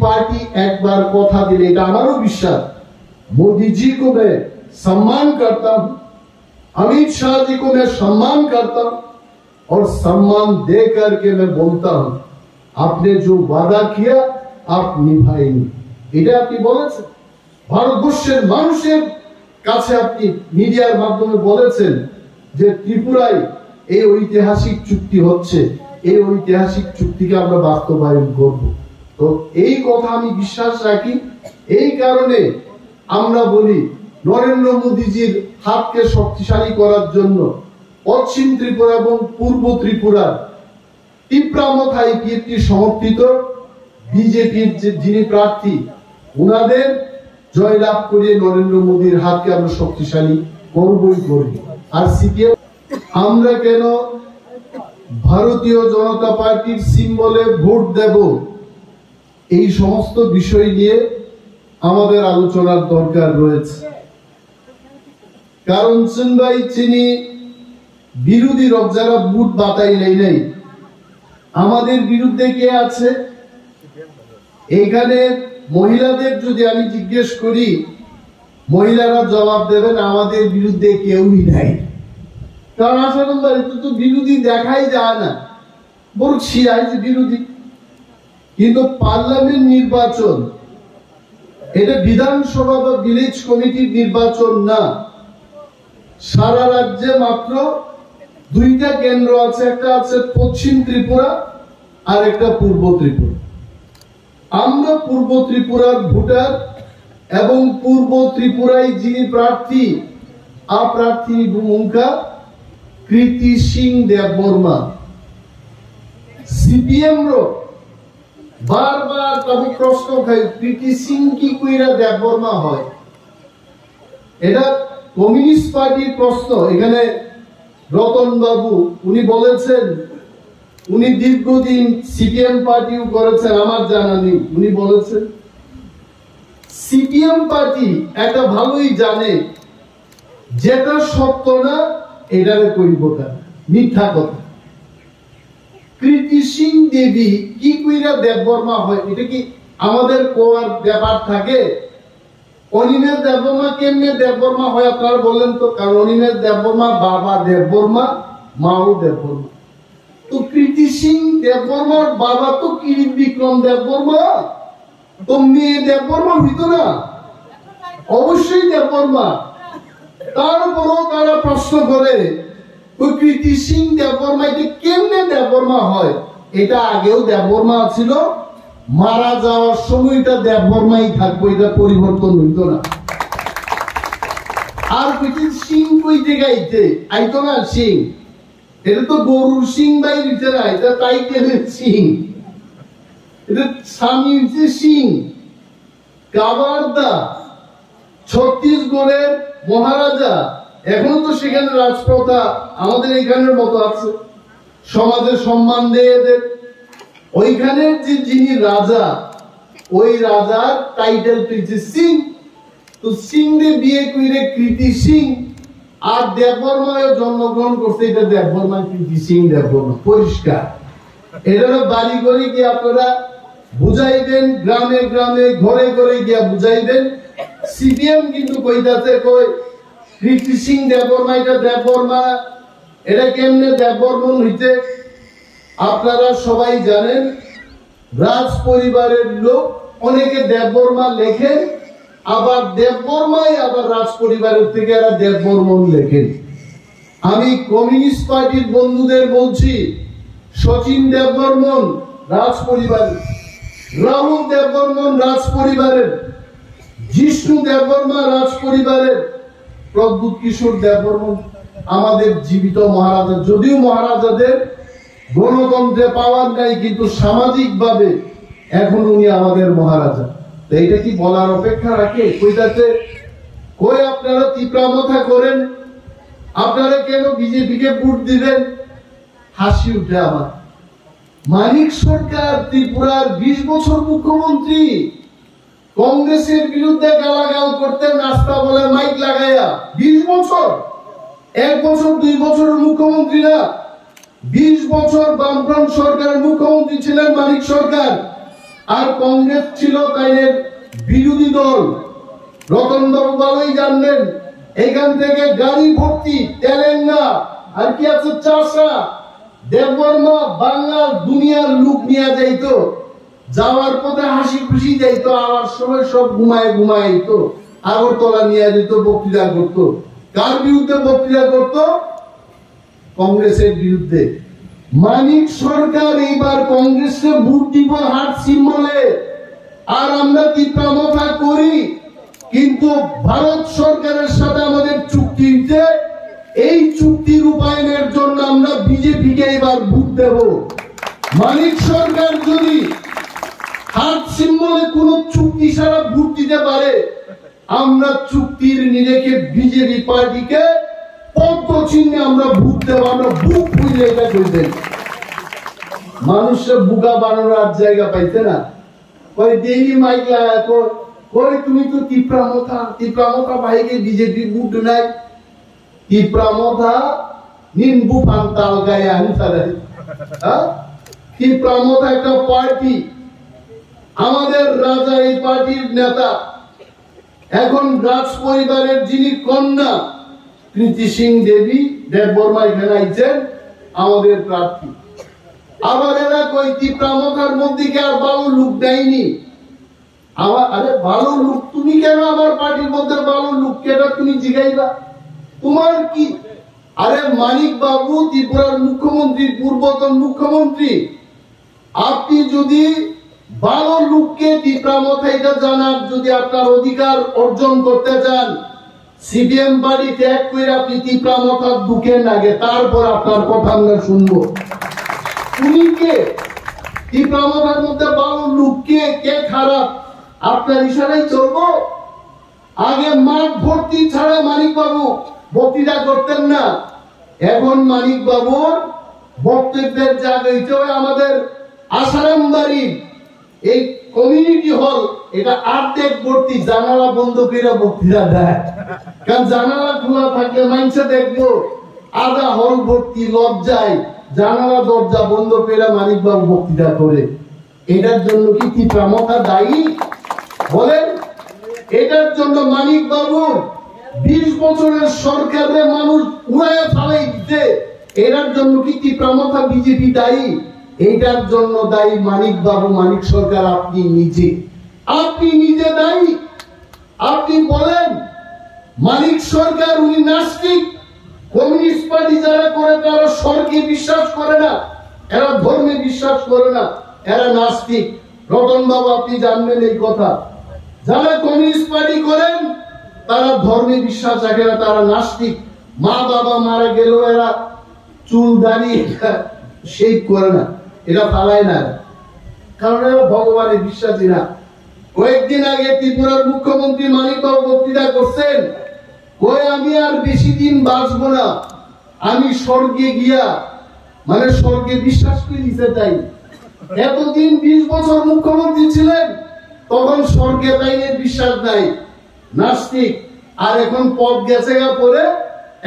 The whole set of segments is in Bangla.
पार्टी एक बार कथा दिले हमारो विश्वास मोदी जी को मैं सम्मान करता हूं, अमित शाह जी को मैं सम्मान करता हूं और सम्मान दे करके मैं बोलता हूं आपने जो वादा किया आप निभाएंगे। এটা আপনি বলেছেন ভারতবর্ষের মানুষের কাছে, আপনি মিডিয়ার মাধ্যমে বলেছেন যে ত্রিপুরায় এই ঐতিহাসিক চুক্তি হচ্ছে, এই ঐতিহাসিক চুক্তিকে আমরা বাস্তবায়ন করব। তো এই কথা আমি বিশ্বাস রাখি। এই কারণে আমরা বলি নরেন্দ্র মোদীজির হাতকে শক্তিশালী করার জন্য পশ্চিম ত্রিপুরা এবং পূর্ব ত্রিপুরার তীব্রামথায় কীর্তি সমর্থিত বিজেপির যিনি প্রার্থী ওনাদের জয়লাভ করিয়ে নরেন্দ্র মোদীর হাতকে আমরা শক্তিশালী করবই করব। আর সিপিএম আমরা কেন ভারতীয় জনতা পার্টির সিম্বলে ভোট দেব, এই সমস্ত বিষয় নিয়ে আমাদের আলোচনার দরকার রয়েছে। কারণ চিনবাই চিনি বিরোধী রক যারা বুট বাতাই নাই, আমাদের বিরুদ্ধে কে আছে এখানে? মহিলাদের যদি আমি জিজ্ঞেস করি মহিলারা জবাব দেবেন আমাদের বিরুদ্ধে কেউই নাই। কারণ আসলে তো বিরোধী দেখাই যায় না, বড় ছিয়াই যে বিরোধী। কিন্তু পার্লামেন্ট নির্বাচন এটা বিধানসভা বা ভিলেজ কমিটির নির্বাচন না। সারা রাজ্যে মাত্র দুইটা কেন্দ্র আছে, একটা আছে পশ্চিম ত্রিপুরা আর একটা পূর্ব ত্রিপুরা। আমরা পূর্ব ত্রিপুরার ভোটার এবং পূর্ব ত্রিপুরায় যিনি প্রার্থী আপ্রার্থী ভূমিকা কৃতি সিং দেববর্মা, সিপিএম বারবার তাকে প্রশ্ন খাই কৃতি সিং কি কইরা দেববর্মা হয়। এটা কমিউনিস্ট পার্টির প্রশ্ন। এখানে রতন বাবু উনি বলেছেন উনি দীর্ঘদিন সিপিএম পার্টিও করেছেন, আমার জানা নেই। উনি বলেছেন সিপিএম পার্টি একটা ভালোই জানে যেটা সত্য না এটারে কইব না, মিথ্যা কথা। কৃতি সিং দেবী কি কইরা দেববর্মা হয় এটা কি আমাদের কোয়ার ব্যাপার থাকে? অনিমেষ দেববর্মা কেমনে দেববর্মা হয় আপনারা বলেন তো? কারণ অনিমেষ দেববর্মা বাবা দেববর্মা, মাও দেববর্মা। তো কৃতি সিং দেববর্মার বাবা তো কিরিট বিক্রম দেববর্মা, তো মেয়ে দেববর্মা হইত না? অবশ্যই দেববর্মা। তারপরও তারা প্রশ্ন করে ওই কৃতি সিং দেববর্মা এটা কেমনে দেববর্মা হয়? এটা আগেও দেববর্মা ছিল, মারা যাওয়ার সময় এটা দেববর্মাই থাকবো, এটা পরিবর্তন হইত না। আর কৃতি সিং কইতে গাইতে আইতো না সিং, এটা তো গরুর সিং বাই দিতে না, এটা টাইটেলের সিং, এটা স্বামী হচ্ছে সিং। কাবারদা ছত্তিশগড়ের মহারাজা, এখন তো সেখানে রাজপ্রথা আমাদের এখানের মতো আছে, সমাজে সম্মান দেয় এদের। ওইখানের যে যিনি রাজা, ওই রাজার টাইটেল পেয়েছে সিং। তো সিং রে বিয়ে কইরে কৃতি সিং, আর দেববর্মায় জন্মগ্রহণ করছে, এটা দেববর্মা কৃতি সিং দেববর্মা, পরিষ্কার। এটা বাড়ি ঘরে গিয়ে আপনারা বুঝাইবেন, গ্রামে গ্রামে ঘরে ঘরে গিয়া বুঝাইবেন। সিপিএম কিন্তু কইতাছে কই কৃতি সিং দেববর্মা, এটা দেববর্মা, এটা কেমনে দেববর্মন হইতে? আপনারা সবাই জানেন রাজ পরিবারের লোক অনেকে দেববর্মা লেখেন, আবার দেববর্মাই আবার রাজ পরিবারের থেকে এরা দেববর্মন লেখেন। আমি কমিউনিস্ট পার্টির বন্ধুদের বলছি শচীন দেববর্মন রাজ পরিবারের, রাহুল দেববর্মন রাজ পরিবারের, জিষ্ণু দেববর্মা রাজ পরিবারের, প্রদ্যুৎ কিশোর দেববর্মন আমাদের জীবিত মহারাজা। যদিও মহারাজাদের গণতন্ত্রে পাওয়ার নাই, কিন্তু সামাজিক ভাবে এখন উনি আমাদের মহারাজা। তো এইটা কি বলার অপেক্ষা রাখে? কইতাছে কই আপনারা তীব্রামথা করেন, আপনারা কেন বিজেপিকে ভোট দিবেন? হাসি উঠে আমার। মানিক সরকার ত্রিপুরার 20 বছর মুখ্যমন্ত্রী, কংগ্রেসের বিরুদ্ধে গালাগাল করতেন রাস্তা বলে মাইক লাগাইয়া। 20 বছর, 1 বছর 2 বছরের মুখ্যমন্ত্রী না, 20 বছর বামফ্রন্ট সরকারের মুখ্যমন্ত্রী ছিলেন মানিক সরকার। আর কংগ্রেস ছিল তাইলে বিরোধী দল। রতন বাবু ভালোই জানলেন, এখান থেকে গাড়ি ভর্তি তেলেঙ্গা আর কি আছে চাষা দেববর্মা বাংলা দুনিয়ার লোক নিয়ে যাইতো, যাওয়ার পথে হাসি খুশি যাইতো, আবার সময় সব ঘুমায় ঘুমাইতো, আগরতলা নিয়ে যেত, বক্তৃতা করতো। কার বিরুদ্ধে বক্তৃতা করতো? কংগ্রেসের বিরুদ্ধে। মানিক সরকার এইবার কংগ্রেসকে ভোট দিব হাত সিম্বলে, আর আমরা তীব্রমতা করি, কিন্তু ভারত সরকারের সাথে আমাদের চুক্তি হয়েছে, এই চুক্তি রূপায়ণের জন্য আমরা বিজেপিকে এবার ভোট দেব। মানিক সরকার যদি হাত সিম্বলে কোন চুক্তি ছাড়া ভোট দিতে পারে, আমরা চুক্তির নিরেখে বিজেপি পার্টিকে পদ্ম চিহ্নে আমরা ভোট দেব। আমরা বুক খুঁজে এটা করবেন। মানুষের বুকা বানানোর জায়গা পাইছে না, কই ডেইলি মাইক লাগা কই তুমি তো তীব্রমতা ভাইকে বিজেপি ভোট নাই, তীব্রমতা নিম্বু পান্তাল গায়ে আনসারে। তীব্রমতা একটা পার্টি, আমাদের রাজা এই পার্টির নেতা, এখন রাজ পরিবারের যিনি কন্যা কৃতি সিং দেবী দেববর্মা এখানে আইছেন আমাদের প্রার্থী। আবার এরা কই তীব্রমতার মধ্যে কি আর ভালো লোক দেয়নি? আরে ভালো লোক তুমি কেন আমার পার্টির মধ্যে ভালো লোক কেটা তুমি জিগাইবা? তোমার কি? আরে মানিক বাবু ত্রিপুরার মুখ্যমন্ত্রী, পূর্বতন মুখ্যমন্ত্রী, আপনি যদি ভালো লোককে তীব্রমতা এটা জানার, যদি আপনার অধিকার অর্জন করতে চান, সিপিএম বাড়ি ত্যাগ করে আপনি তীব্রমতার ঢুকেন আগে, তারপর আপনার কথা আমরা শুনবো। উনি কে? তীব্রমতার মধ্যে ভালো লোক কে, কে খারাপ, আপনার ইশারায় চলবো? আগে মাঠ ভর্তি ছাড়া মানিক বাবু বক্তৃতা করতেন না, এখন মানিক বাবুর বক্তব্যের জায়গা হইতে আমাদের আসারাম বাড়ি এই কমিউনিটি হল, এটা অর্ধেক ভর্তি, জানালা বন্ধ করে বক্তৃতা দেয়। কারণ জানালা খোলা থাকলে মানুষে দেখবো, আধা হল ভর্তি, লজ্জায় জানালা দরজা বন্ধ করে মানিক বাবু বক্তৃতা করে। এটার জন্য কি তীব্রমতা দায়ী বলেন? এটার জন্য মানিক বাবু 20 বছরের সরকারের মানুষ উড়াইয়া ফালাই দিতে, এটার জন্য কি তীব্রমতা বিজেপি দায়ী? এইটার জন্য দায়ী মানিক বাবু, মানিক সরকার, আপনি নিজে দায়ী। আপনি বলেন মানিক সরকার উনি নাস্তিক, কমিউনিস্ট পার্টি যারা করে তারা স্বর্গে বিশ্বাস করে না, এরা ধর্মে বিশ্বাস করে না, এরা নাস্তিক। রতন বাবু আপনি জানবেন এই কথা, যারা কমিউনিস্ট পার্টি করেন তারা ধর্মে বিশ্বাস রাখে না, তারা নাস্তিক। মা বাবা মারা গেল এরা চুল দাড়ি শেভ করে না, এটা ফালায় না, কারণ এরা ভগবানের বিশ্বাসী না। কয়েকদিন আগে ত্রিপুরার মুখ্যমন্ত্রী মানিক বাবু বক্তৃতা করছেন, কই আমি আর বেশি দিন বাঁচবো না, আমি স্বর্গে গিয়া, মানে স্বর্গে বিশ্বাস করে দিতে চাই। এতদিন 20 বছর মুখ্যমন্ত্রী ছিলেন, তখন স্বর্গে তাইলে বিশ্বাস নাই, নাস্তিক। আর এখন পথ গেছে গা পরে,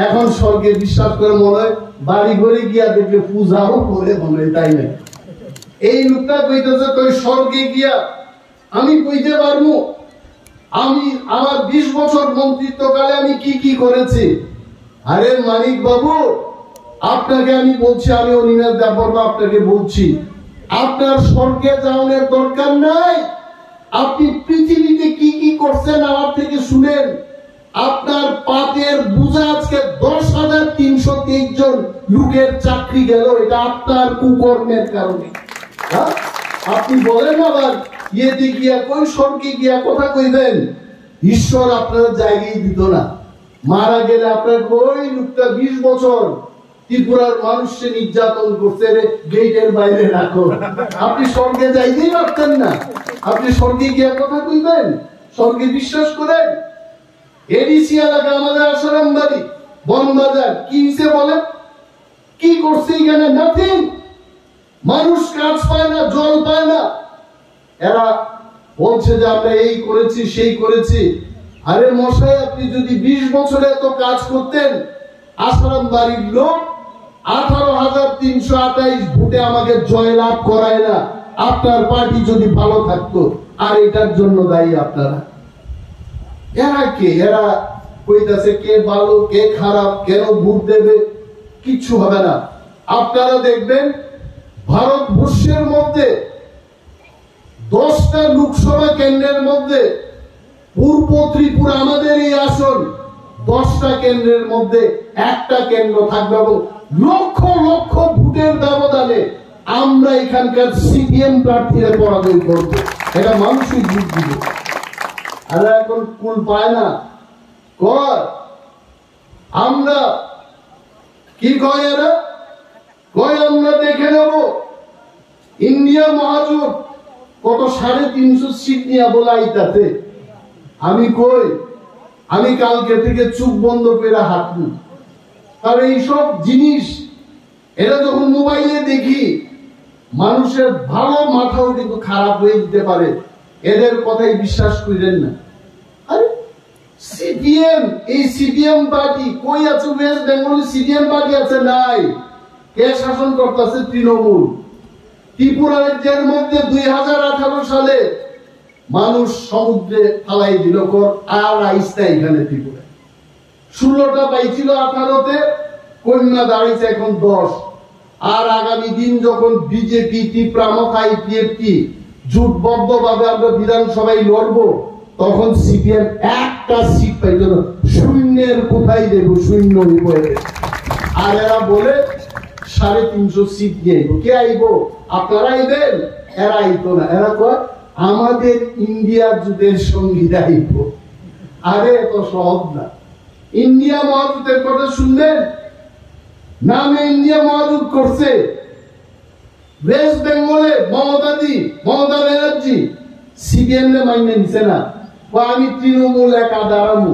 এখন স্বর্গে বিশ্বাস করে মনে হয়, বাড়ি ঘরে গিয়া দেখলে পূজাও করে মনে হয়, তাই না? এই লোকটা কইতেছে তুই স্বর্গে গিয়া আমি কইতে পারবো আমি আমার 20 বছর মন্ত্রিত্বকালে আমি কি কি করেছি। আরে মানিক বাবু আপনাকে আমি বলছি, আমি অনিমেষ দেববর্মা আপনাকে বলছি, আপনার স্বর্গে যাওয়ার দরকার নাই। আপনি পৃথিবীতে কি কি করছেন আমার থেকে শুনেন। আপনার পাপের বোঝা আজকে 10,323 জন লোকের চাকরি গেল, এটা আপনার কুকর্মের কারণে। আপনি বলেন আবার ইয়েতে গিয়া, কই স্বর্গে গিয়া কথা কইবেন? ঈশ্বর আপনার জায়গায় দিত না, মারা গেলে আপনার ওই লোকটা 20 বছর ত্রিপুরার মানুষকে নির্যাতন করছে, গেটের বাইরে রাখো, আপনি স্বর্গে যাইতেই পারতেন না, আপনি স্বর্গে গিয়া কথা কইবেন? স্বর্গে বিশ্বাস করেন? এডিসি এলাকা আমাদের আসারাম বাড়ি বনবাজার কি হিসেবে বলেন, কি করছে এখানে? নাথিং। মানুষ কাজ পায় না, জল পায় না, এরা বলছে যে আমরা এই করেছি সেই করেছি। আরে মশাই আপনি যদি 20 বছরে এত কাজ করতেন, আসারাম বাড়ির লোক 18,328 ভোটে আমাকে জয়লাভ করায় না, আপনার পার্টি যদি ভালো থাকতো, আর এটার জন্য দায়ী আপনারা। এরা কে? এরা কইতাছে কে ভালো কে খারাপ, কেন ভোট দেবে, কিচ্ছু হবে না। আপনারা দেখবেন ভারতবর্ষের মধ্যে 10টা লোকসভা কেন্দ্রের মধ্যে পূর্ব ত্রিপুরা, আমাদের এই আসন, 10টা কেন্দ্রের মধ্যে একটা কেন্দ্র থাকবে এবং লক্ষ লক্ষ ভোটের ব্যবধানে আমরা এখানকার সিপিএম প্রার্থীরা পরাজয় করব। এটা মানুষই ভোট দিবে। আর এখন কুল পায় না, কর আমরা কি কয় এরা, কয় আমরা দেখে নেব ইন্ডিয়া মহাজোট কত 350 সিট নিয়ে বলে আইতাতে। আমি কই, আমি কালকে থেকে চুপ বন্ধ করে হাঁটবো। আর এইসব জিনিস এটা যখন মোবাইলে দেখি, মানুষের ভালো মাথাও কিন্তু খারাপ হয়ে যেতে পারে। এদের কথাই বিশ্বাস করেন না। আরে সিপিএম, এই সিপিএম পার্টি কই আছে? ওয়েস্ট বেঙ্গলে সিপিএম পার্টি আছে নাই? কে শাসন করতেছে? তৃণমূল। ত্রিপুরা রাজ্যের মধ্যে 2018 সালে মানুষ সমুদ্রে ফালাই দিল কর, আর আইসটা এখানে ত্রিপুরা 16টা পাইছিল 18তে, কন্যা দাঁড়িয়েছে এখন 10। আর আগামী দিন যখন বিজেপি ত্রিপ্রামক আইপিএফটি জোটবদ্ধ ভাবে আমরা বিধানসভায় লড়বো, তখন সিপিএম একটা সিট পাইল না। শূন্যের কোথায় দেব? শূন্য হয়ে। আর এরা বলে 350 সিট দিয়ে আইব। কে আইব? আপনারা আইবেন? এরা আইতো না। এরা কয় আমাদের ইন্ডিয়া জোটের সঙ্গী আইব। আরে এত সহজ না। ইন্ডিয়া মহাজোটের কথা শুনলেন? নামে ইন্ডিয়া মহাজোট করছে ওয়েস্ট বেঙ্গলে মমতা ব্যানার্জি, সিপিএম রে মাইনে নিছে না। আমি তৃণমূল একা দাঁড়াবো,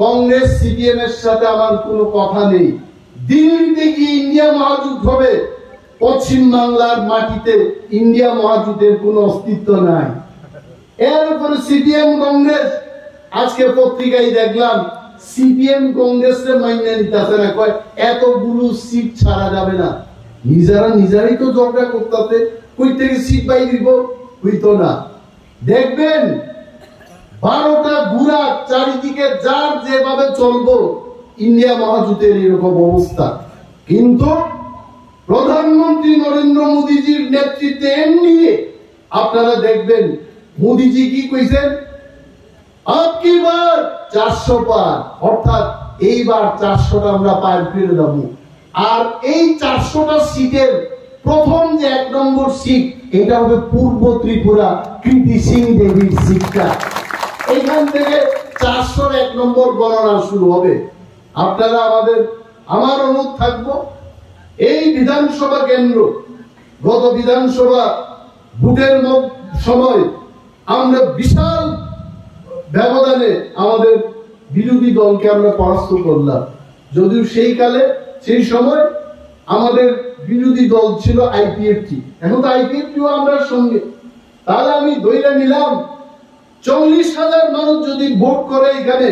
কংগ্রেস সিপিএম এর সাথে আমার কোনো কথা নেই। দিল্লিতে গিয়ে ইন্ডিয়া মহাজোট হবে, পশ্চিম বাংলার মাটিতে ইন্ডিয়া মহাজোটের কোনো অস্তিত্ব নাই। এর উপরে সিপিএম কংগ্রেস, আজকে পত্রিকায় দেখলাম সিপিএম কংগ্রেসে মাইনে নিতেছে না, কয় এতগুলো সিট ছাড়া যাবে না। নিজেরাই তো ঝগড়া করতে, কই থেকে সিট পাই দিব? হইতো না। দেখবেন 12টা গুড়া চারিদিকে যার যেভাবে চলবো, ইন্ডিয়া মহাজোটের এরকম অবস্থা। কিন্তু প্রধানমন্ত্রী নরেন্দ্র মোদীজির নেতৃত্বে এনডিএ, আপনারা দেখবেন মোদীজি কি কইছেন? আপকি বার 400 পার, অর্থাৎ এইবার 400টা আমরা পার করে দেব। আর এই 400টা সিটের প্রথম যে 1 নম্বর সিট, এটা হবে পূর্ব ত্রিপুরা কৃতি সিং দেবীর সিটটা। এখান থেকে 400 1 নম্বর গণনা শুরু হবে। আপনারা আমার অনুরোধ থাকবো, এই বিধানসভা কেন্দ্র, গত বিধানসভা ভোটের সময় আমরা বিশাল ব্যবধানে আমাদের বিরোধী দলকে আমরা পরাস্ত করলাম। যদিও সেই সময় আমাদের বিরোধী দল ছিল আইপিএফটি, এখন তো আইপিএফটিও আমরা সঙ্গে। তাহলে আমি ধরে নিলাম 40,000 মানুষ যদি ভোট করে, এখানে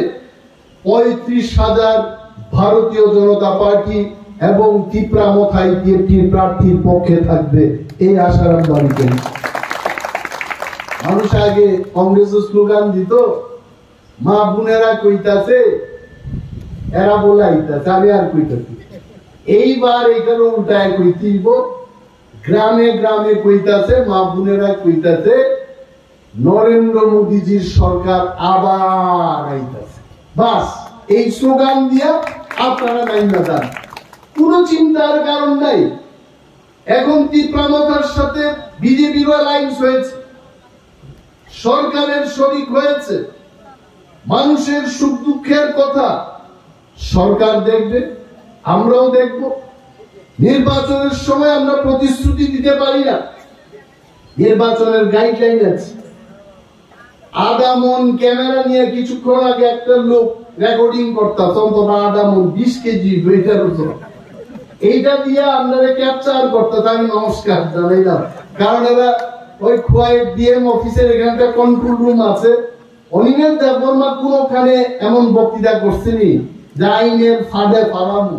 35,000 ভারতীয় জনতা পার্টি এবং ত্রিপ্রামক আইপিএফটির প্রার্থীর পক্ষে থাকবে, এই আশার আমি করি। মানুষ আগে কংগ্রেসের স্লোগান দিত, মা বোনেরা কইতাছে, এরা বলে আইতাছে, আমি আর কইতাছি। এইবার এখানে উল্টায় কইতিব, গ্রামে গ্রামে কইতাছে, মা বোনেরা কইতাছে নরেন্দ্র মোদীজির সরকার আবার আইতাছে। বাস এই স্লোগান দিয়া আপনারা নাইমা যান, কোনো চিন্তার কারণ নাই। এখন ত্রিপ্রামতার সাথে বিজেপির অ্যালায়েন্স হয়েছে, সরকারের শরিক হয়েছে। মানুষের সুখ দুঃখের কথা সরকার দেখবে, আমরাও দেখব। নির্বাচনের সময় আমরা প্রতিশ্রুতি দিতে পারি না, নির্বাচনের গাইডলাইন আছে। আদামন ক্যামেরা নিয়ে কিছুক্ষণ আগে একটা লোক রেকর্ডিং করতাম, আদামন 20 কেজি ওয়েটার ওজন, এইটা দিয়ে আপনারা ক্যাপচার করতে, আমি নমস্কার জানাইলাম। কারণ এরা ওই খোয়াইট ডিএম অফিসের এখানটা কন্ট্রোল রুম আছে, অনিমেষ দেববর্মা কোনখানে এমন বক্তৃতা করছেনি যে আইনের ফাঁদে পালাবো।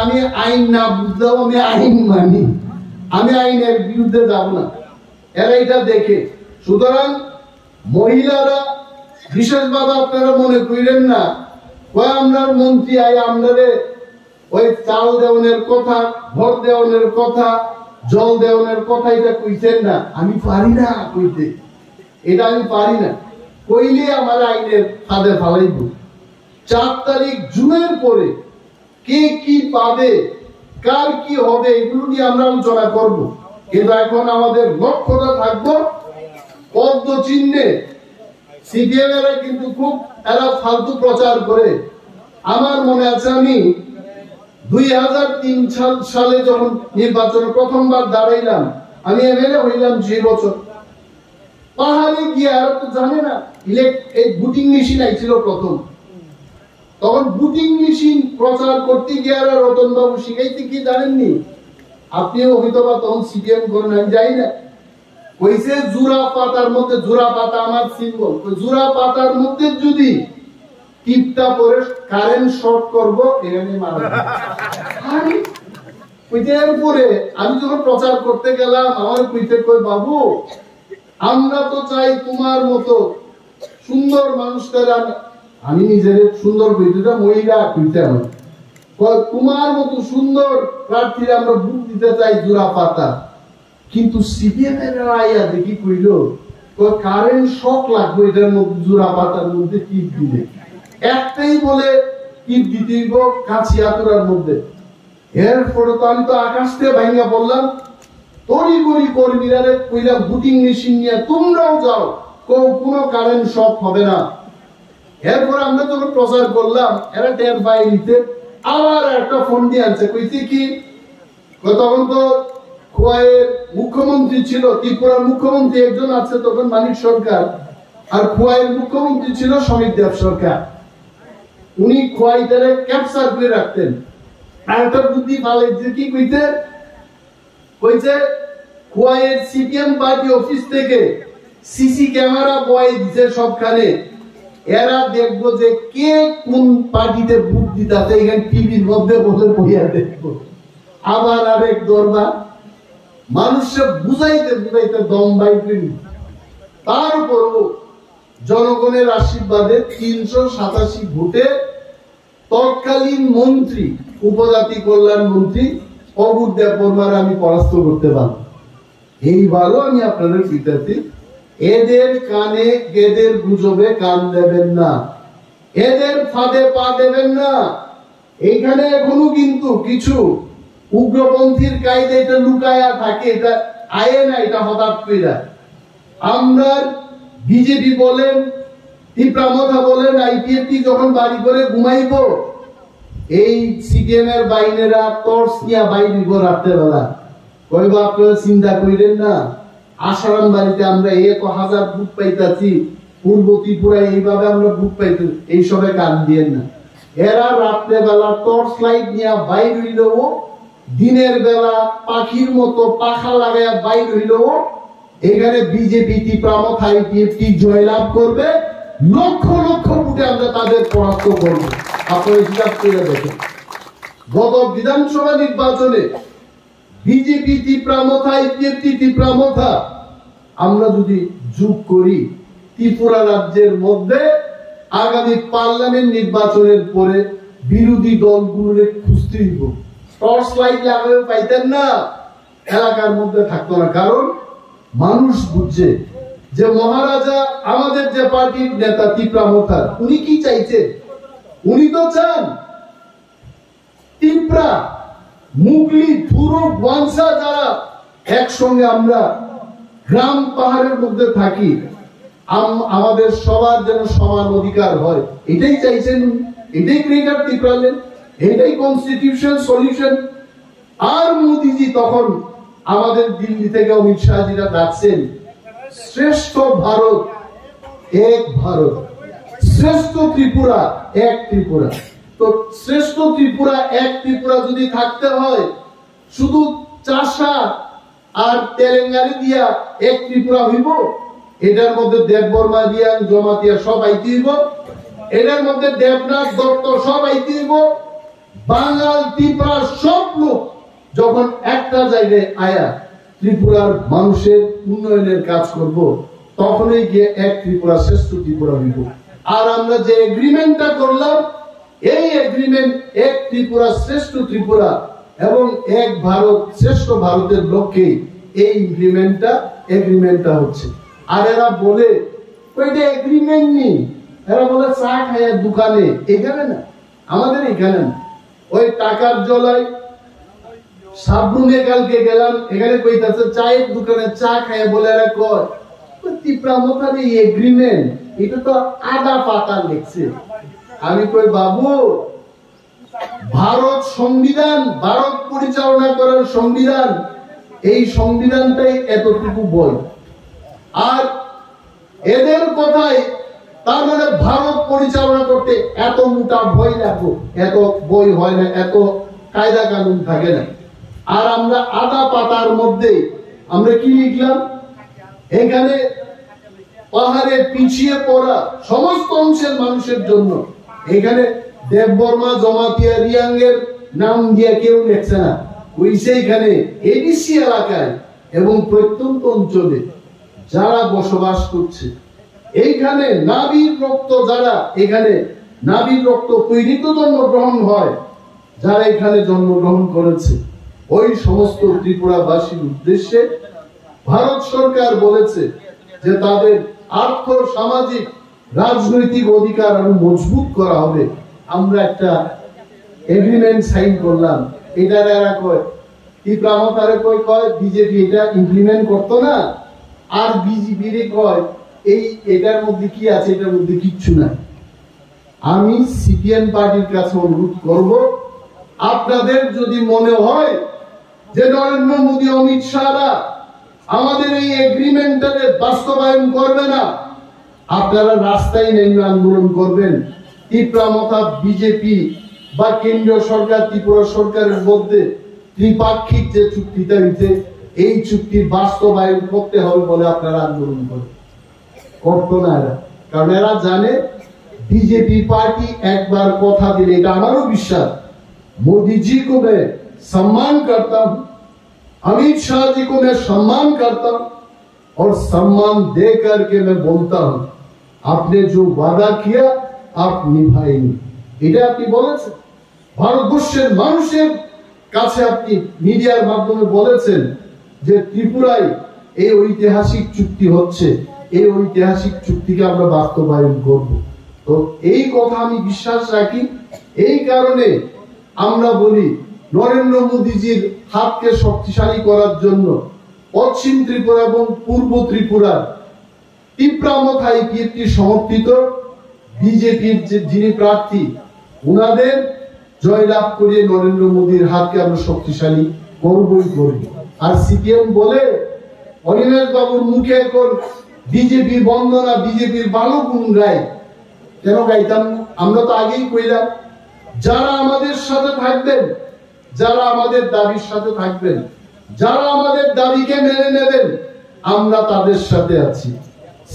আমি আইন না বুঝলেও আমি আইন মানি, আমি আইনের বিরুদ্ধে যাব না। এরা এটা দেখে। সুতরাং মহিলারা বিশেষভাবে আপনারা মনে করিলেন না আমরা মন্ত্রী আই আমাদের ওই চাল দেওয়ানের কথা, ভোট দেওয়ানের কথা, জল দেওয়ানের কথা এটা কইছেন না। আমি পারি না কইতে, এটা আমি পারি না কইলে আমার আইনের ফাঁদে ফালাইব। 4 তারিখ জুনের পরে কে কি পাবে, কার কি হবে, এগুলো নিয়ে আমরা আলোচনা করব। কিন্তু এখন আমাদের লক্ষ্যটা থাকবো পদ্ম চিহ্নে। সিপিএম এরা কিন্তু খুব এরা ফালতু প্রচার করে। আমার মনে আছে আমি 2003 সালে যখন নির্বাচনে প্রথমবার দাঁড়াইলাম, আমি এমএলএ হইলাম 2 বছর। পাহাড়ে গিয়ে আর তো জানে না এই বুটিং মেশিন আইছিল প্রথম, তখন বুটিং মেশিন প্রচার করতে গিয়ে আর রতন বাবু শিখাইতে কি জানেননি? আপনিও হয়তো বা তখন সিপিএম করেন, আমি যাই না। কইছে জুরা পাতার মধ্যে, জুরা পাতা আমার সিম্বল, জুরা পাতার মধ্যে যদি টিপটা পরে কারেন্ট শর্ট করব এখানে মারা যাবে। ওইটার পরে আমি যখন প্রচার করতে গেলাম, আমার কইতে কই বাবু আমরা তো চাই তোমার মতো সুন্দর মানুষরা। আমি নিজের সুন্দর কইতে মহিলা কইতে আমার তোমার মতো সুন্দর প্রার্থীরা আমরা ভোট দিতে চাই জোড়া পাতা। কিন্তু সিপিএম এর আইয়া দেখি কইল কারেন্ট শক লাগবে এটার মধ্যে, জোড়া পাতার মধ্যে টিপ দিলে একটাই বলে টিপ দিতে কাছি আতুরার মধ্যে। এরপরে তো আমি তো আকাশ থেকে ভাঙ্গা পড়লাম, তড়ি গড়ি কর্মীরা কইলাম বুটিং মেশিন নিয়ে তোমরাও যাও, কোনো কারেন্ট শক হবে না। এরপর আমরা যখন প্রচার করলাম এরা টের পাই নিতে, আবার একটা ফোন দিয়ে আনছে, কইছে কি তখন তো খোয়াইয়ের মুখ্যমন্ত্রী ছিল, ত্রিপুরার মুখ্যমন্ত্রী একজন আছে তখন মানিক সরকার, আর খোয়াইয়ের মুখ্যমন্ত্রী ছিল শ্রমিক দেব সরকার। উনি খোয়াইটারে ক্যাপচার করে রাখতেন। আর একটা বুদ্ধি ভালো কি কইতে কইছে খোয়াইয়ের সিপিএম পার্টি অফিস থেকে সিসি ক্যামেরা বয় দিছে সবখানে, এরা দেখবো যে কে কোন পার্টিতে ভোট দিতে, এখানে টিভির মধ্যে বসে বইয়া দেখবো। আবার আরেক দরবার মানুষকে বুঝাইতে বুঝাইতে দম বাইতে। তারপরও জনগণের আশীর্বাদে 387 ভোটে তৎকালীন মন্ত্রী, উপজাতি কল্যাণ মন্ত্রী অবুর দেব বর্মার আমি পরাস্ত করতে পারলাম। এইবারও আমি আপনাদের কইতাছি এদের কানে এদের গুজবে কান দেবেন না, এদের ফাঁদে পা দেবেন না। এইখানে এখনো কিন্তু কিছু উগ্রপন্থীর কায়দা এটা লুকায়া থাকে, এটা আয়ে না, এটা হঠাৎ কইরা। আমরা বিজেপি বলেন, টিপ্রামথা বলেন, আইপিএফটি যখন বাড়ি করে ঘুমাইব, এই সিপিএম এর বাইনেরা টর্চ নিয়ে বাইরে রাত্রেবেলা কইব আপনারা চিন্তা করিলেন না আসারাম বাড়িতে আমরা 1000 ভোট পাইতাছি, পূর্ব ত্রিপুরায় এইভাবে আমরা ভোট পাইতে, এইসবে কান দিয়েন না। এরা রাত্রেবেলা টর্চ লাইট নিয়ে বাইর হইলেও, দিনের বেলা পাখির মতো পাখা লাগাইয়া বাইর হইলেও এখানে বিজেপি ত্রিপ্রামথা আইপিএফটি জয়লাভ করবে। লক্ষ লক্ষ ভোটে আমরা তাদের পরাস্ত করবো। আপনারা হিসাব করে দেখেন গত বিধানসভা নির্বাচনে বিজেপি ত্রিপ্রামথা আইপিএফটি ত্রিপ্রামথা আমরা যদি যোগ করি, ত্রিপুরা রাজ্যের মধ্যে আগামী পার্লামেন্ট নির্বাচনের পরে বিরোধী দলগুলোর খুঁজতে দিব। টর্চ লাইট লাগাবে পাইতেন না, এলাকার মধ্যে থাকতো না। কারণ মানুষ বুঝছে যে মহারাজা আমাদের যে পার্টির নেতা ত্রিপ্রামথা, উনি কি চাইছে? উনি তো চান ত্রিপুরা, মুগলি, থুরু, ওয়াংসা যারা একসঙ্গে আমরা গ্রাম পাহাড়ের মধ্যে থাকি, আমাদের সবার যেন সমান অধিকার হয়, এটাই চাইছেন। এটাই ক্রিয়েটার ত্রিপুরালেন, এটাই কনস্টিটিউশন সলিউশন। আর মোদিজি তখন আমাদের দিল্লি থেকে অমিত শাহজিরা ডাকছেন শ্রেষ্ঠ ভারত, এক ভারত, শ্রেষ্ঠ ত্রিপুরা, এক ত্রিপুরা। তো শ্রেষ্ঠ ত্রিপুরা, এক ত্রিপুরা যদি থাকতে হয়, শুধু চাষা আর তেলেঙ্গানা দিয়া এক ত্রিপুরা হইব? এটার মধ্যে দেববর্মা দিয়া, জমাতিয়া সব আইতে হইব, এটার মধ্যে দেবনাথ দত্ত সব আইতে হইব। বাঙাল ত্রিপুরা সব লোক যখন একটা জায়গায় আয়া ত্রিপুরার মানুষের উন্নয়নের কাজ করব, তখনই গিয়ে এক ত্রিপুরা শ্রেষ্ঠ ত্রিপুরা হইব। আর আমরা যে এগ্রিমেন্টটা করলাম, এই এগ্রিমেন্ট এক ত্রিপুরা শ্রেষ্ঠ ত্রিপুরা এবং এক ভারত শ্রেষ্ঠ ভারতের লক্ষ্যে এই এগ্রিমেন্টটা হচ্ছে। আর এরা বলে ওইটা এগ্রিমেন্ট নেই, এরা বলে চা খায় দোকানে, এখানে না, আমাদের এখানে না। ওই টাকার জলায় সাবরুমে কালকে গেলাম, এখানে কইতাছে চায়ের দোকানে চা খায় বলে এরা কয় ত্রিপুরামতার এই এগ্রিমেন্ট, এটা তো আদা পাতা লিখছে। আমি কই বাবু, ভারত সংবিধান, ভারত পরিচালনা করার সংবিধান, এই সংবিধানটাই এতটুকু বই। আর এদের কথাই তার মানে ভারত পরিচালনা করতে এত মোটা বই লাগবে, এত বই হয় না, এত কায়দা কানুন থাকে না। আর আমরা আদা পাতার মধ্যে আমরা কি লিখলাম, এখানে পাহাড়ে পিছিয়ে পড়া সমস্ত অংশের মানুষের জন্য, এখানে দেববর্মা জমাতিয়া রিয়াঙ্গের নাম দিয়ে কেউ লেখছে না, ওই সেইখানে এডিসি এলাকায় এবং প্রত্যন্ত অঞ্চলে যারা বসবাস করছে, এইখানে নাবির রক্ত যারা, এখানে নাবির রক্ত তৈরিত জন্মগ্রহণ হয়, যারা এখানে জন্মগ্রহণ করেছে, ওই সমস্ত ত্রিপুরাবাসীর উদ্দেশ্যে ভারত সরকার বলেছে যে তাদের আর্থ সামাজিক রাজনৈতিক অধিকার আরো মজবুত করা হবে। আমরা একটা এগ্রিমেন্ট সাইন করলাম, এটার এরা কয় ত্রিপুরামতারে কয় বিজেপি এটা ইমপ্লিমেন্ট করতো না, আর বিজেপির কয় এটার মধ্যে কি আছে, এটার মধ্যে কিচ্ছু নাই। আমি সিপিএম পার্টির কাছে অনুরোধ করব, আপনাদের যদি মনে হয় যে নরেন্দ্র মোদী, অমিত শাহরা আমাদের এই এগ্রিমেন্টটাকে বাস্তবায়ন করবে না, আপনারা রাস্তায় নেমে আন্দোলন করবেন। ত্রিপুরামতা বিজেপি বা কেন্দ্রীয় সরকার, ত্রিপুরা সরকারের মধ্যে ত্রিপাক্ষিক যে চুক্তিটা হয়েছে, এই চুক্তি বাস্তবায়ন করতে হবে বলে আপনারা আন্দোলন করবেন। করতো না এরা, কারণ এরা জানে बीजेपी पार्टी एक बार কথা দিলে, এটা আমারও বিশ্বাস, मोदी जी को मैं सम्मान करता हूं, अमित शाह जी को मैं सम्मान करता हूं और सम्मान दे करके मैं बोलता हूं आपने जो वादा किया आप निभाएंगे। এটা আপনি বলেছেন ভারতবর্ষের মানুষের কাছে, আপনি মিডিয়ার মাধ্যমে বলেছেন যে ত্রিপুরায় এই ঐতিহাসিক চুক্তি হচ্ছে, এই ঐতিহাসিক চুক্তিকে আমরা বাস্তবায়ন করব। তো এই কথা আমি বিশ্বাস রাখি। এই কারণে আমরা বলি নরেন্দ্র মোদীজির হাতকে শক্তিশালী করার জন্য পশ্চিম ত্রিপুরা এবং পূর্ব ত্রিপুরার ত্রিপুরামথা কীর্তি সমর্থিত বিজেপির যিনি প্রার্থী, উনাদের জয়লাভ করে নরেন্দ্র মোদীর হাতকে আমরা শক্তিশালী করবই করব। আর সিপিএম বলে অনিমেষ বাবুর মুখে এখন বিজেপি বন্দনা, বিজেপির ভালো গুণ গায়, কেন গাইতাম? আমরা তো আগেই কইলাম যারা আমাদের সাথে থাকবেন, যারা আমাদের দাবির সাথে থাকবেন, যারা আমাদের দাবিকে মেনে নেবেন, আমরা তাদের সাথে আছি।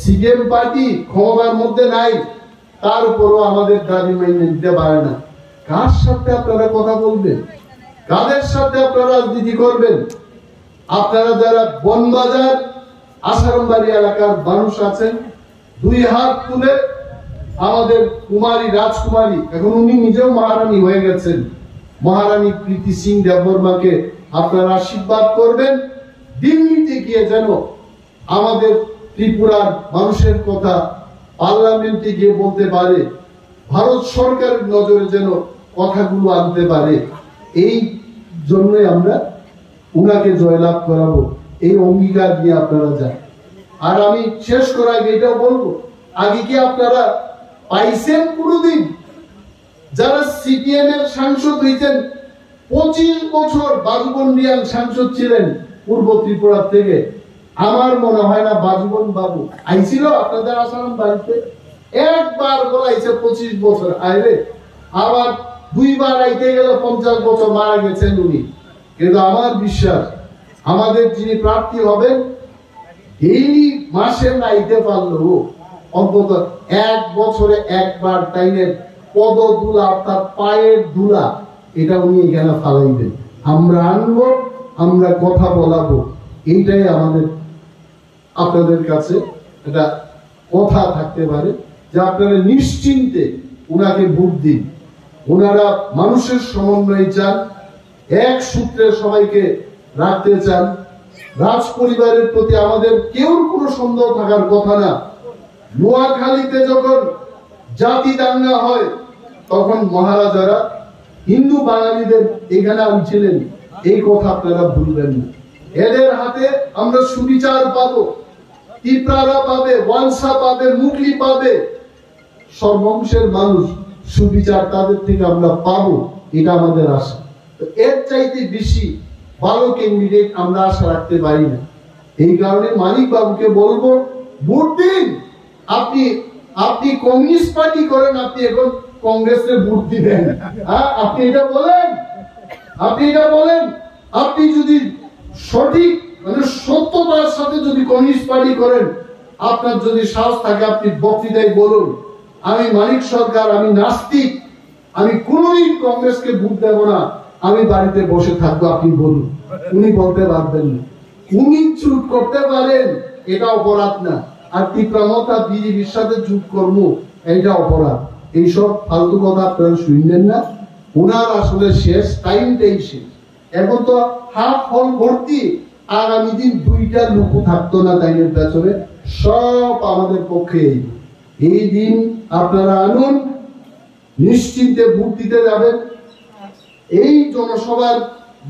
সিপিএম পার্টি ক্ষমতার মধ্যে নাই, তার উপরও আমাদের দাবি মেনে নিতে পারে না। কার সাথে আপনারা কথা বলবেন? কাদের সাথে আপনারা রাজনীতি করবেন? আপনারা যারা বনবাজার আসারামবাড়ি এলাকার মানুষ আছেন, দুই হাত তুলে আমাদের কুমারী, রাজকুমারী, এখন উনি নিজেও মহারানী হয়ে গেছেন, মহারানী প্রীতি সিং দেববর্মাকে আপনারা আশীর্বাদ করবেন। দিল্লিতে গিয়ে যেন আমাদের ত্রিপুরার মানুষের কথা পার্লামেন্টে গিয়ে বলতে পারে, ভারত সরকারের নজরে যেন কথাগুলো আনতে পারে। এই জন্যই আমরা উনাকে জয়লাভ করাবো, এই অঙ্গীকার নিয়ে আপনারা যান। আর আমি শেষ করার আগে এটাও বলবো, আগে কি আপনারা পাইছেন কোনদিন যারা সিপিএম এর সাংসদ হয়েছেন? 25 বছর বাজুবন রিয়াং সাংসদ ছিলেন পূর্ব ত্রিপুরা থেকে। আমার মনে হয় না বাজুবন বাবু আইছিল আপনাদের আসারাম বাড়িতে, একবার বলাইছে 25 বছর আইরে, আবার দুইবার আইতে গেলে 50 বছর মারা গেছেন উনি। কিন্তু আমার বিশ্বাস আমাদের যিনি প্রার্থী হবেন, এই মাসে নাইতে পারলো অন্তত 1 বছরে একবার তাইনের পদ ধুলা, অর্থাৎ পায়ের ধুলা, এটা উনি এখানে ফালাইবেন। আমরা আনবো, আমরা কথা বলাবো। এইটাই আমাদের আপনাদের কাছে একটা কথা থাকতে পারে যে আপনারা নিশ্চিন্তে উনাকে ভোট দিন। ওনারা মানুষের সমন্বয় চান, এক সূত্রে সবাইকে রাখতে চান। রাজ পরিবারের প্রতি আমাদের কেউ কোনো সন্দেহ থাকার কথা না। নোয়াখালীতে যখন জাতি দাঙ্গা হয় তখন মহারাজারা হিন্দু বাঙালিদের এখানে আনছিলেন, এই কথা আপনারা ভুলবেন না। এদের হাতে আমরা সুবিচার পাবো, তিপ্রারা পাবে, ওয়ানসা পাবে, মুগলি পাবে, সর্বংশের মানুষ সুবিচার তাদের থেকে আমরা পাবো, এটা আমাদের আশা। এর চাইতে বেশি ভালো ক্যান্ডিডেট আমরা আশা রাখতে পারি না। এই কারণে মানিক বাবুকে বলবো ভোট দিন। আপনি কমিউনিস্ট পার্টি করেন, আপনি এখন কংগ্রেসের ভোট দিবেন? আপনি এটা বলেন? আপনি যদি সঠিক মানে সত্যতার সাথে যদি কমিউনিস্ট পার্টি করেন, আপনার যদি সাহস থাকে আপনি বক্তৃতায় বলুন আমি মানিক সরকার, আমি নাস্তিক, আমি কোনদিন কংগ্রেসকে ভোট দেব না, আমি বাড়িতে বসে থাকবো, আপনি বলুন। উনি বলতে পারবেন না। উনি চুপ করতে পারেন, এটা অপরাধ না। আর তীব্রমতা বিজেপির সাথে চুপ করবো, এটা অপরাধ। এইসব ফালতু কথা আপনারা শুনলেন না। ওনার আসলে শেষ টাইমটাই শেষ। এখন তো হাফ হল ভর্তি, আগামী দিন 2টা লোক থাকতো না তাইনের পেছনে, সব আমাদের পক্ষে। এই দিন আপনারা আনুন, নিশ্চিন্তে ভোট দিতে যাবেন। এই জনসভার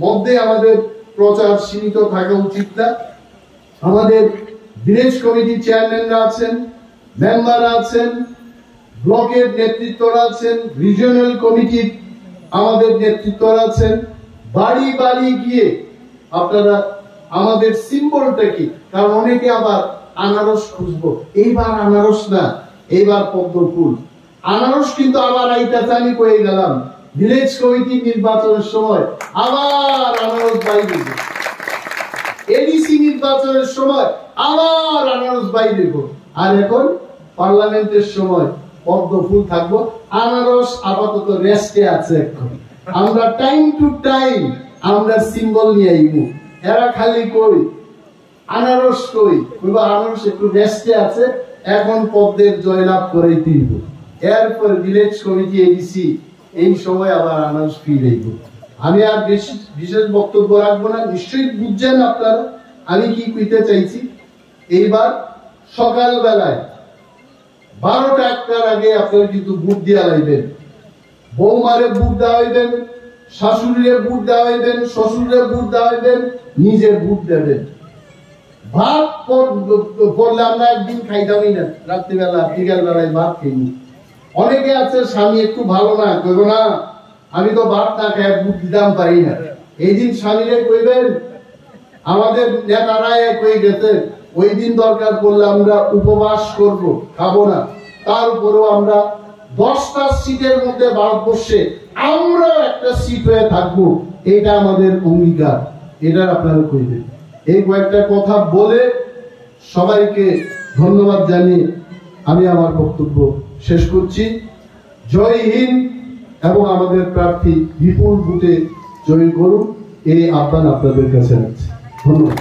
মধ্যে আমাদের প্রচার সীমিত থাকা উচিত না। আমাদের ভিলেজ কমিটির চেয়ারম্যানরা আছেন, মেম্বার আছেন, ব্লকের নেতৃত্বরা আছেন, রিজিওনাল কমিটির আমাদের নেতৃত্বরা আছেন। বাড়ি বাড়ি গিয়ে আপনারা আমাদের সিম্বলটা কি, কারণ অনেকে আবার আনারস খুঁজবো, এইবার আনারস না, এইবার পদ্ম ফুল। আনারস কিন্তু আবার আইতাছে, আমি কয়ে গেলাম ভিলেজ কমিটি নির্বাচনের সময় আবার আনারস বাইরে, এডিসি নির্বাচনের সময় আবার আনারস বাইরে, আর এখন পার্লামেন্টের সময় পদ্ম ফুল থাকবো। আনারস আপাতত রেস্টে আছে। এখন আমরা টাইম টু টাইম আমরা সিম্বল নিয়ে আইবো। এরা খালি কই আনারস কই, আনারস একটু রেস্টে আছে, এখন পদ্মের জয়লাভ করেই তুলব। এরপর ভিলেজ কমিটি এডিসি এই সময় আবার আনারস ফিরে। আমি আর বিশেষ বক্তব্য রাখবো না। নিশ্চয়ই বুঝছেন আপনারা আমি কি কইতে চাইছি। এইবার সকাল বেলায় 12টা-1টার আগে আপনারা কিন্তু ভোট দিয়া লাইবেন। বৌমারে ভোট দেওয়া হইবেন, শাশুড়িরে ভোট দেওয়া হইবেন, শ্বশুরে ভোট দেওয়া হইবেন, নিজে ভোট দেবেন। ভাত পড়লে আমরা একদিন খাইতামই না, রাত্রিবেলা বিকাল বেলায় ভাত খাইনি। অনেকে আছে স্বামী একটু ভালো না, কইব না আমি তো ভাত না খাই ভোট দিতাম পারি না। এই দিন স্বামীরে কইবেন, আমাদের নেতারা কই গেছে ওই দিন দরকার পড়লে আমরা উপবাস করব, খাবো না। তার উপরেও আমরা 10টা সিটের মধ্যে ভারতবর্ষে আমরা একটা সিট হয়ে থাকবো, এটা আমাদের অঙ্গীকার। এটার আপনারা কইবেন। এই কয়েকটা কথা বলে সবাইকে ধন্যবাদ জানিয়ে আমি আমার বক্তব্য শেষ করছি। জয় হিন্দ এবং আমাদের প্রার্থী বিপুল ভোটে জয়ী করুন, এই আহ্বান আপনাদের কাছে রাখছি। ধন্যবাদ।